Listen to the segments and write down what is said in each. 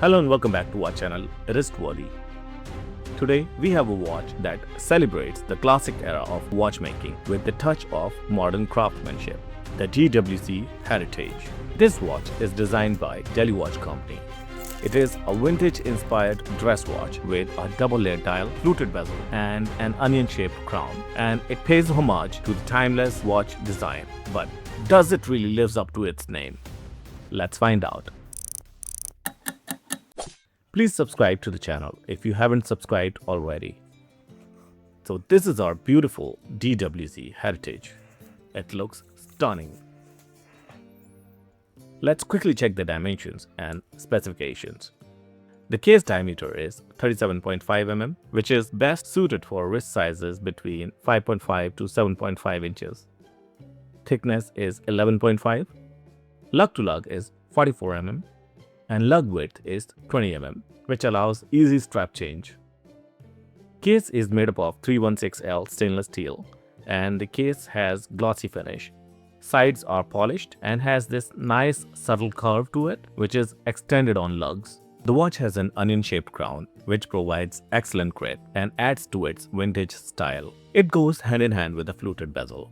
Hello and welcome back to our channel Wristworthy. Today we have a watch that celebrates the classic era of watchmaking with the touch of modern craftsmanship, the DWC Heritage. This watch is designed by Delhi Watch Company. It is a vintage-inspired dress watch with a double-layered dial, fluted bezel, and an onion-shaped crown, and it pays homage to the timeless watch design. But does it really live up to its name? Let's find out. Please subscribe to the channel if you haven't subscribed already. So this is our beautiful DWC Heritage. It looks stunning. Let's quickly check the dimensions and specifications. The case diameter is 37.5 mm, which is best suited for wrist sizes between 5.5 to 7.5 inches. Thickness is 11.5. Lug to lug is 44 mm. And lug width is 20 mm, which allows easy strap change. Case is made up of 316L stainless steel, and the case has glossy finish. Sides are polished and has this nice subtle curve to it, which is extended on lugs. The watch has an onion-shaped crown, which provides excellent grip and adds to its vintage style. It goes hand in hand with a fluted bezel.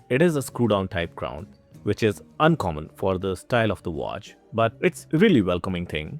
It is a screw-down type crown, which is uncommon for the style of the watch, but it's a really welcoming thing.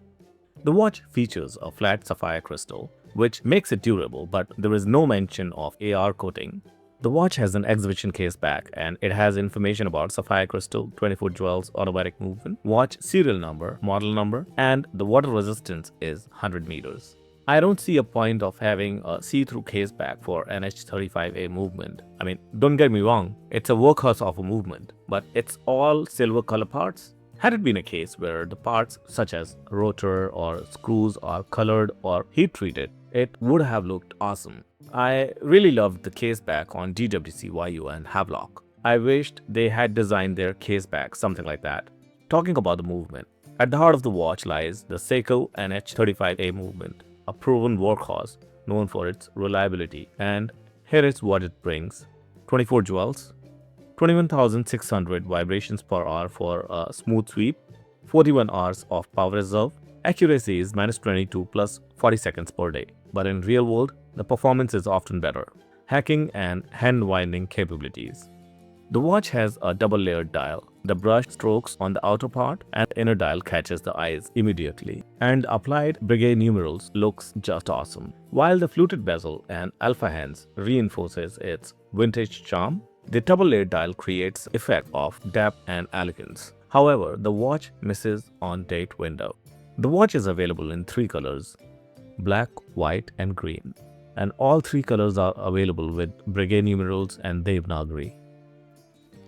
The watch features a flat sapphire crystal, which makes it durable, but there is no mention of AR coating. The watch has an exhibition case back, and it has information about sapphire crystal, 24 jewels, automatic movement, watch serial number, model number, and the water resistance is 100 meters. I don't see a point of having a see-through case back for NH35A movement. I mean, don't get me wrong, it's a workhorse of a movement, but it's all silver color parts. Had it been a case where the parts such as rotor or screws are colored or heat treated, it would have looked awesome. I really loved the case back on DWC YU and Havelock. I wished they had designed their case back something like that. Talking about the movement, at the heart of the watch lies the Seiko NH35A movement, a proven workhorse known for its reliability, and here is what it brings: 24 jewels, 21,600 vibrations per hour for a smooth sweep, 41 hours of power reserve. Accuracy is -22 plus 40 seconds per day, but in real world the performance is often better. Hacking and hand winding capabilities. The watch has a double-layered dial. The brush strokes on the outer part and the inner dial catches the eyes immediately, and applied Breguet numerals looks just awesome. While the fluted bezel and alpha hands reinforces its vintage charm, the double-layered dial creates the effect of depth and elegance. However, the watch misses on date window. The watch is available in 3 colors: black, white, and green, and all 3 colors are available with Breguet numerals and Devanagari.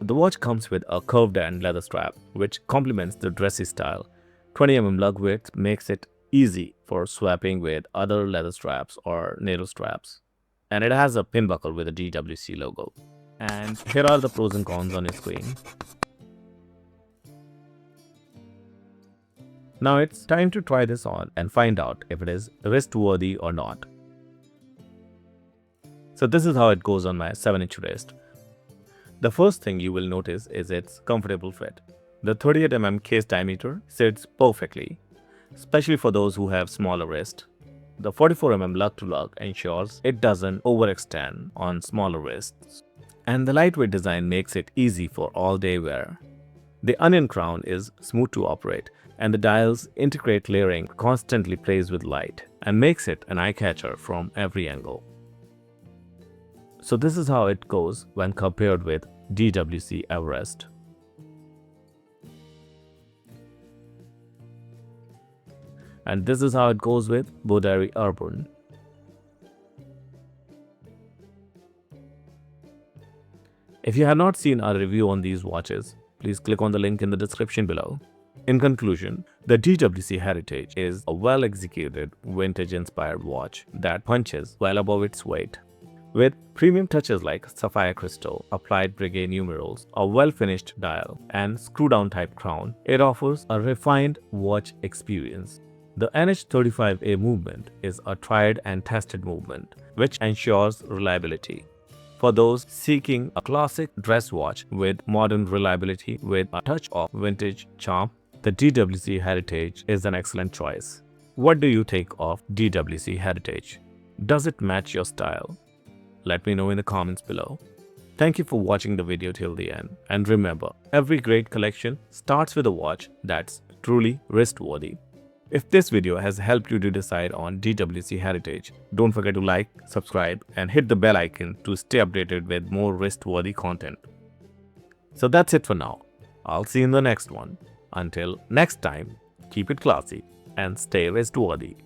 The watch comes with a curved end leather strap, which complements the dressy style. 20 mm lug width makes it easy for swapping with other leather straps or nail straps. And it has a pin buckle with a DWC logo. And here are the pros and cons on your screen. Now it's time to try this on and find out if it is wrist-worthy or not. So this is how it goes on my 7-inch wrist. The first thing you will notice is its comfortable fit. The 38 mm case diameter sits perfectly, especially for those who have smaller wrists. The 44 mm lug to lug ensures it doesn't overextend on smaller wrists. And the lightweight design makes it easy for all-day wear. The onion crown is smooth to operate, and the dial's intricate layering constantly plays with light and makes it an eye-catcher from every angle. So this is how it goes when compared with DWC Everest. And this is how it goes with Bodari Urban. If you have not seen our review on these watches, please click on the link in the description below. In conclusion, the DWC Heritage is a well-executed, vintage-inspired watch that punches well above its weight. With premium touches like sapphire crystal, applied Breguet numerals, a well-finished dial, and screw-down type crown, it offers a refined watch experience. The NH35A movement is a tried and tested movement, which ensures reliability. For those seeking a classic dress watch with modern reliability with a touch of vintage charm, the DWC Heritage is an excellent choice. What do you think of DWC Heritage? Does it match your style? Let me know in the comments below. Thank you for watching the video till the end. And remember, every great collection starts with a watch that's truly wrist-worthy. If this video has helped you to decide on DWC Heritage, don't forget to like, subscribe, and hit the bell icon to stay updated with more wrist-worthy content. So that's it for now. I'll see you in the next one. Until next time, keep it classy and stay wrist-worthy.